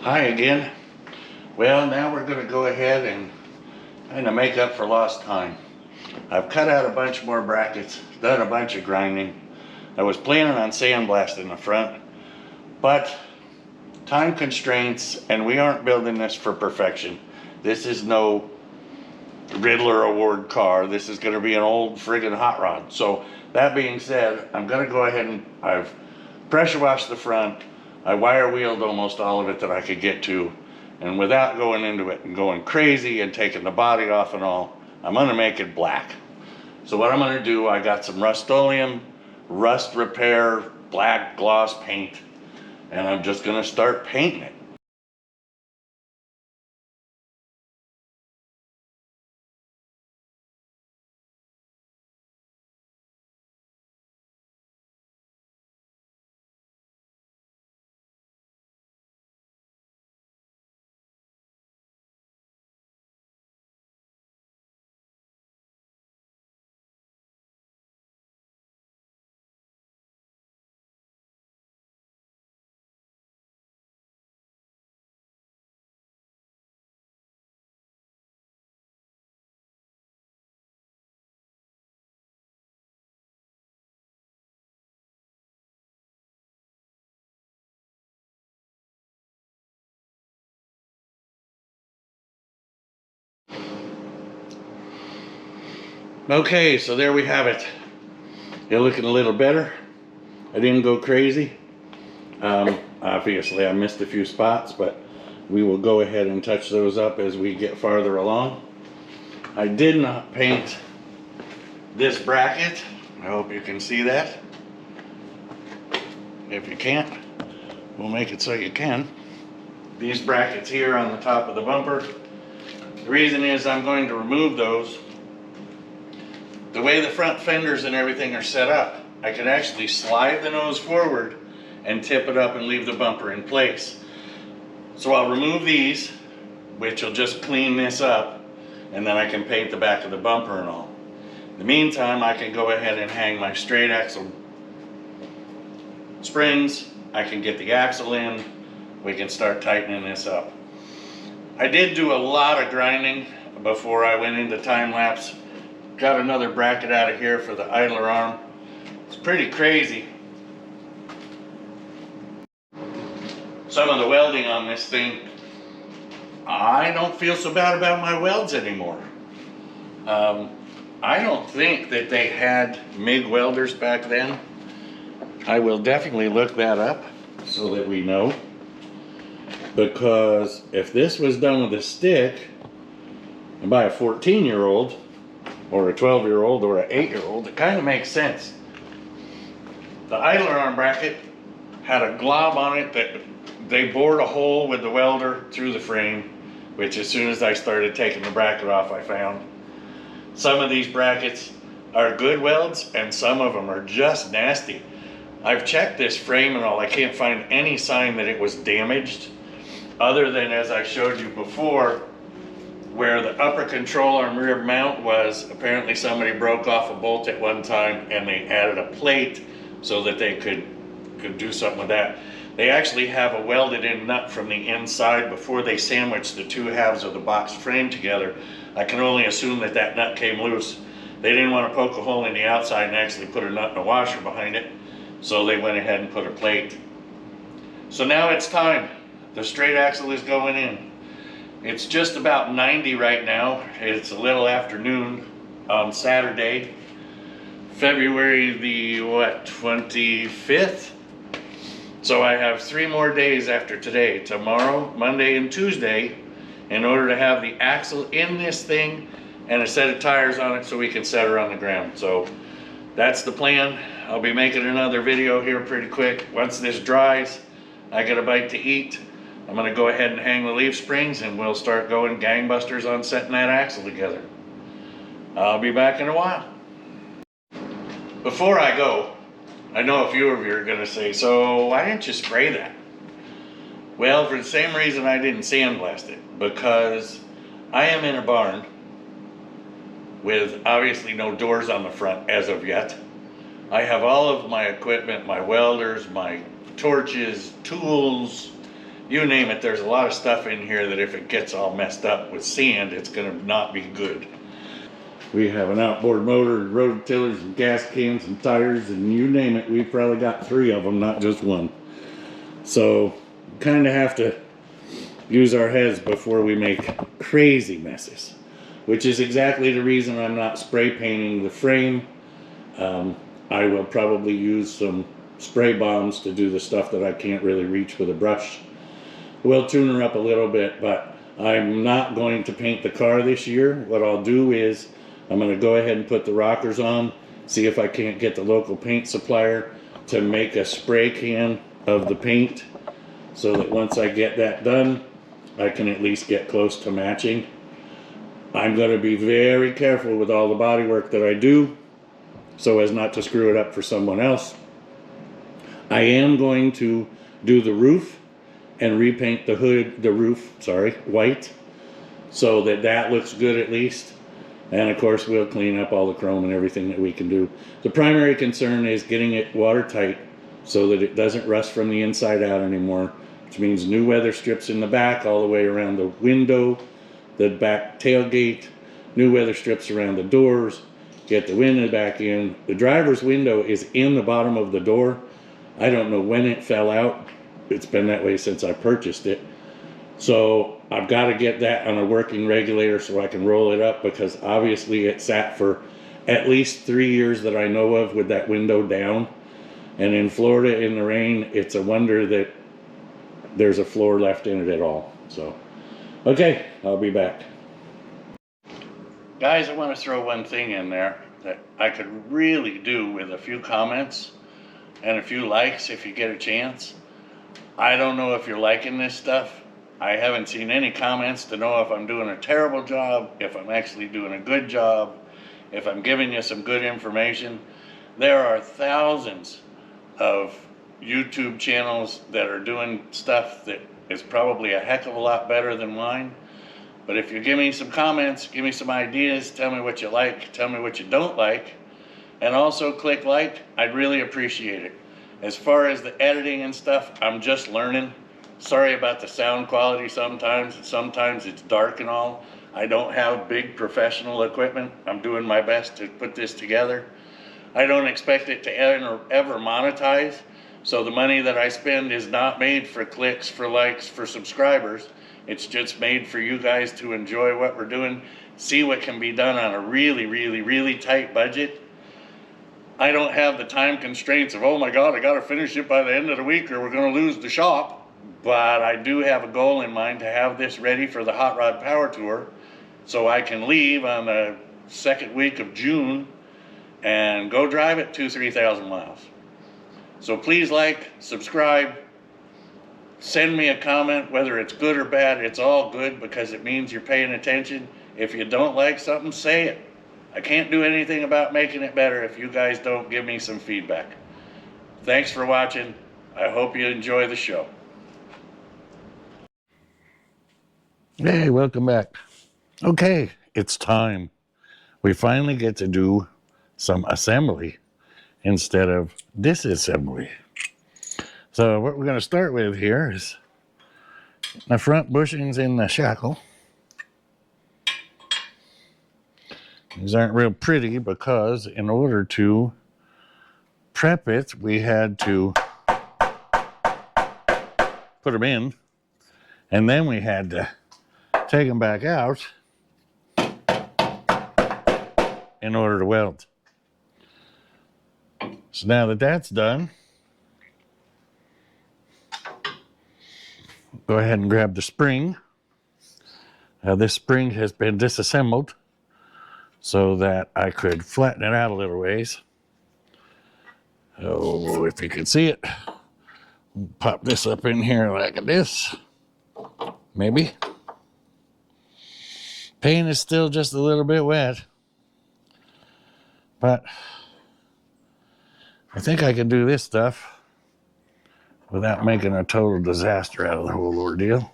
Hi again. Well, now we're going to go ahead and kind of make up for lost time. I've cut out a bunch more brackets, done a bunch of grinding. I was planning on sandblasting the front, but time constraints, and we aren't building this for perfection. This is no Riddler Award car. This is going to be an old friggin' hot rod. So that being said, I'm going to go ahead and I've pressure washed the front. I wire wheeled almost all of it that I could get to. And without going into it and going crazy and taking the body off and all, I'm going to make it black. So what I'm going to do, I got some Rust-Oleum rust repair black gloss paint, and I'm just going to start painting it. Okay, so there we have it. You're looking a little better. I didn't go crazy. Obviously I missed a few spots, but we will go ahead and touch those up as we get farther along. I did not paint this bracket. I hope you can see that. If you can't, we'll make it so you can. These brackets here on the top of the bumper. The reason is I'm going to remove those. The way the front fenders and everything are set up, I can actually slide the nose forward and tip it up and leave the bumper in place. So I'll remove these, which will just clean this up, and then I can paint the back of the bumper and all. In the meantime, I can go ahead and hang my straight axle springs. I can get the axle in. We can start tightening this up. I did do a lot of grinding before I went into time lapse. Got another bracket out of here for the idler arm. It's pretty crazy. Some of the welding on this thing, I don't feel so bad about my welds anymore. I don't think that they had MIG welders back then. I will definitely look that up so that we know. Because if this was done with a stick and by a 14-year-old, or a 12-year-old, or an 8-year-old, it kind of makes sense. The idler arm bracket had a glob on it that they bored a hole with the welder through the frame, which as soon as I started taking the bracket off, I found. Some of these brackets are good welds, and some of them are just nasty. I've checked this frame and all, I can't find any sign that it was damaged, other than as I showed you before, where the upper control arm rear mount was, apparently somebody broke off a bolt at one time and they added a plate so that they could do something with that. They actually have a welded in nut from the inside before they sandwiched the two halves of the box frame together. I can only assume that that nut came loose. They didn't want to poke a hole in the outside and actually put a nut and a washer behind it, so they went ahead and put a plate. So now it's time. The straight axle is going in. It's just about 90 right now. It's a little after noon on Saturday, February the 25th. So I have 3 more days after today, tomorrow, Monday, and Tuesday, in order to have the axle in this thing and a set of tires on it so we can set her on the ground. So that's the plan. I'll be making another video here pretty quick. Once this dries, I get a bite to eat. I'm going to go ahead and hang the leaf springs, and we'll start going gangbusters on setting that axle together. I'll be back in a while. Before I go, I know a few of you are going to say, so why didn't you spray that? Well, for the same reason I didn't sandblast it, because I am in a barn with obviously no doors on the front as of yet. I have all of my equipment, my welders, my torches, tools, you name it, there's a lot of stuff in here that if it gets all messed up with sand, it's gonna not be good. We have an outboard motor, and road tillers, and gas cans, and tires, and you name it, we've probably got 3 of them, not just one. So, kind of have to use our heads before we make crazy messes, which is exactly the reason I'm not spray painting the frame. I will probably use some spray bombs to do the stuff that I can't really reach with a brush. We'll tune her up a little bit, but I'm not going to paint the car this year. What I'll do is I'm going to go ahead and put the rockers on, see if I can't get the local paint supplier to make a spray can of the paint, so that once I get that done, I can at least get close to matching. I'm going to be very careful with all the body work that I do, so as not to screw it up for someone else. I am going to do the roof and repaint the roof, white, so that that looks good at least. And of course we'll clean up all the chrome and everything that we can do. The primary concern is getting it watertight so that it doesn't rust from the inside out anymore, which means new weather strips in the back all the way around the window, the back tailgate, new weather strips around the doors, get the wind back in. The driver's window is in the bottom of the door. I don't know when it fell out. It's been that way since I purchased it. So I've got to get that on a working regulator so I can roll it up, because obviously it sat for at least 3 years that I know of with that window down. And in Florida in the rain, it's a wonder that there's a floor left in it at all. So, okay, I'll be back. Guys, I want to throw one thing in there that I could really do with a few comments and a few likes if you get a chance. I don't know if you're liking this stuff. I haven't seen any comments to know if I'm doing a terrible job, if I'm actually doing a good job, if I'm giving you some good information. There are thousands of YouTube channels that are doing stuff that is probably a heck of a lot better than mine. But if you give me some comments, give me some ideas, tell me what you like, tell me what you don't like, and also click like, I'd really appreciate it. As far as the editing and stuff, I'm just learning. Sorry about the sound quality sometimes. Sometimes it's dark and all. I don't have big professional equipment. I'm doing my best to put this together. I don't expect it to ever monetize. So the money that I spend is not made for clicks, for likes, for subscribers. It's just made for you guys to enjoy what we're doing, see what can be done on a really, really, really tight budget. I don't have the time constraints of, oh my God, I got to finish it by the end of the week or we're going to lose the shop. But I do have a goal in mind to have this ready for the Hot Rod Power Tour, so I can leave on the second week of June and go drive it 2,000-3,000 miles. So please like, subscribe, send me a comment, whether it's good or bad. It's all good because it means you're paying attention. If you don't like something, say it. I can't do anything about making it better if you guys don't give me some feedback. Thanks for watching. I hope you enjoy the show. Hey, welcome back. Okay, it's time. We finally get to do some assembly instead of disassembly. So what we're going to start with here is the front bushings in the shackle. These aren't real pretty because in order to prep it, we had to put them in, and then we had to take them back out in order to weld. So now that that's done, go ahead and grab the spring. Now this spring has been disassembled so that I could flatten it out a little ways. Oh, if you can see it, pop this up in here like this, maybe. Paint is still just a little bit wet, but I think I can do this stuff without making a total disaster out of the whole ordeal.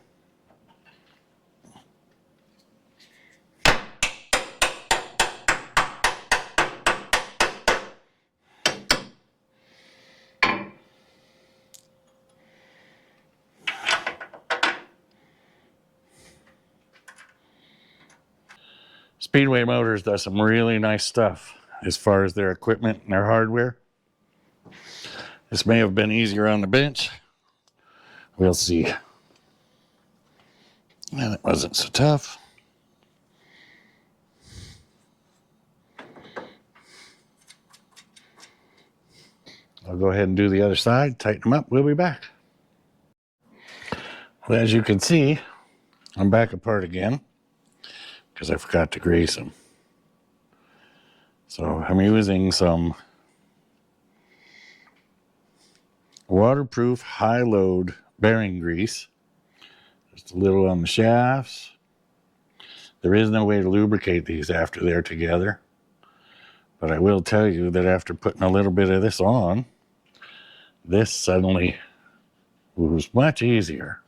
Speedway Motors does some really nice stuff as far as their equipment and their hardware. This may have been easier on the bench. We'll see. And it wasn't so tough. I'll go ahead and do the other side, tighten them up, we'll be back. Well, as you can see, I'm back apart again because I forgot to grease them. So I'm using some waterproof high load bearing grease. Just a little on the shafts. There is no way to lubricate these after they're together. But I will tell you that after putting a little bit of this on, this suddenly was much easier.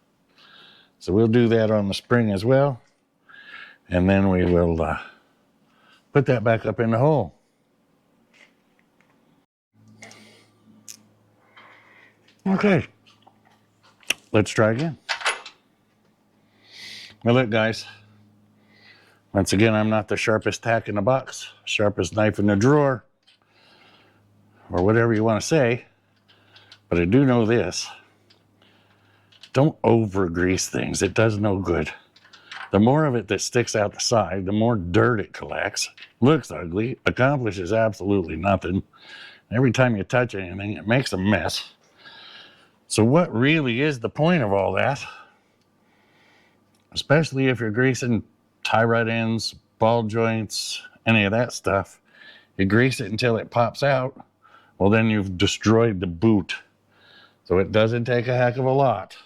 So we'll do that on the spring as well. And then we will put that back up in the hole. Okay, let's try again. Well, look, guys. Once again, I'm not the sharpest tack in the box, sharpest knife in the drawer, or whatever you want to say. But I do know this. Don't over grease things. It does no good. The more of it that sticks out the side, the more dirt it collects. Looks ugly, accomplishes absolutely nothing. Every time you touch anything, it makes a mess. So what really is the point of all that? Especially if you're greasing tie rod ends, ball joints, any of that stuff. You grease it until it pops out. Well, then you've destroyed the boot. So it doesn't take a heck of a lot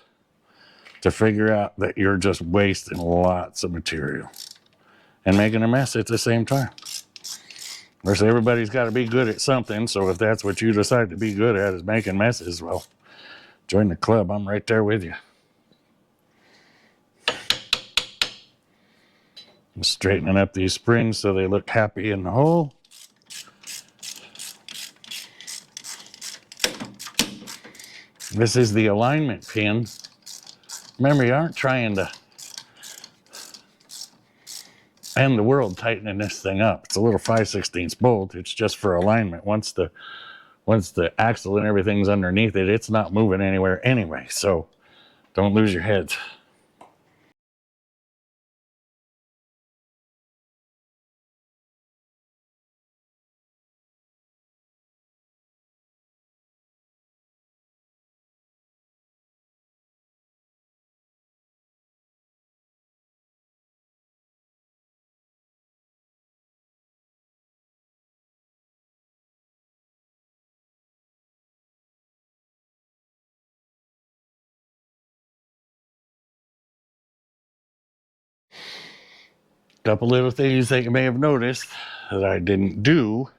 to figure out that you're just wasting lots of material and making a mess at the same time. Of course, everybody's got to be good at something. So if that's what you decide to be good at is making messes, well, join the club. I'm right there with you. I'm straightening up these springs so they look happy in the hole. This is the alignment pin. Remember, you aren't trying to end the world tightening this thing up. It's a little 5/16 bolt. It's just for alignment. Once the axle and everything's underneath it, it's not moving anywhere anyway. So don't lose your heads. Couple little things that you may have noticed that I didn't do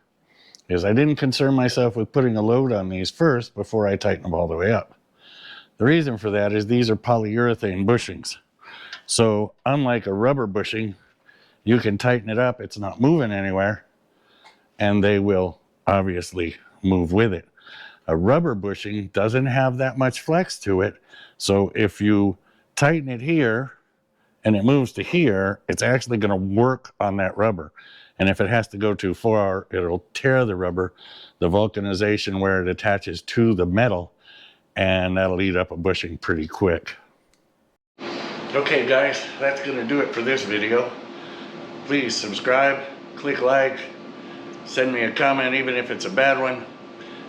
is I didn't concern myself with putting a load on these first before I tighten them all the way up. The reason for that is these are polyurethane bushings. So unlike a rubber bushing, you can tighten it up, it's not moving anywhere, and they will obviously move with it. A rubber bushing doesn't have that much flex to it, so if you tighten it here and it moves to here, it's actually going to work on that rubber. And if it has to go too far, it'll tear the rubber, the vulcanization where it attaches to the metal, and that'll eat up a bushing pretty quick. Okay guys, that's going to do it for this video. Please subscribe, click like, send me a comment even if it's a bad one.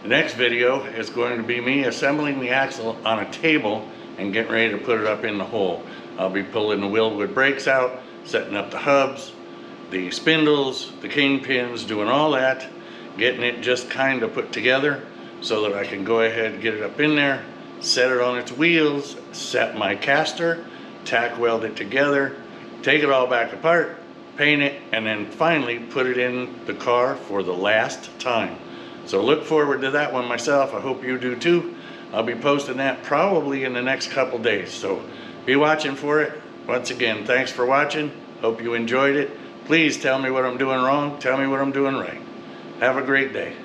The next video is going to be me assembling the axle on a table and getting ready to put it up in the hole. I'll be pulling the Wilwood brakes out, setting up the hubs, the spindles, the kingpins, doing all that, getting it just kind of put together so that I can go ahead and get it up in there, set it on its wheels, set my caster, tack weld it together, take it all back apart, paint it, and then finally put it in the car for the last time. So look forward to that one myself. I hope you do too. I'll be posting that probably in the next couple days. So be watching for it. Once again, thanks for watching. Hope you enjoyed it. Please tell me what I'm doing wrong. Tell me what I'm doing right. Have a great day.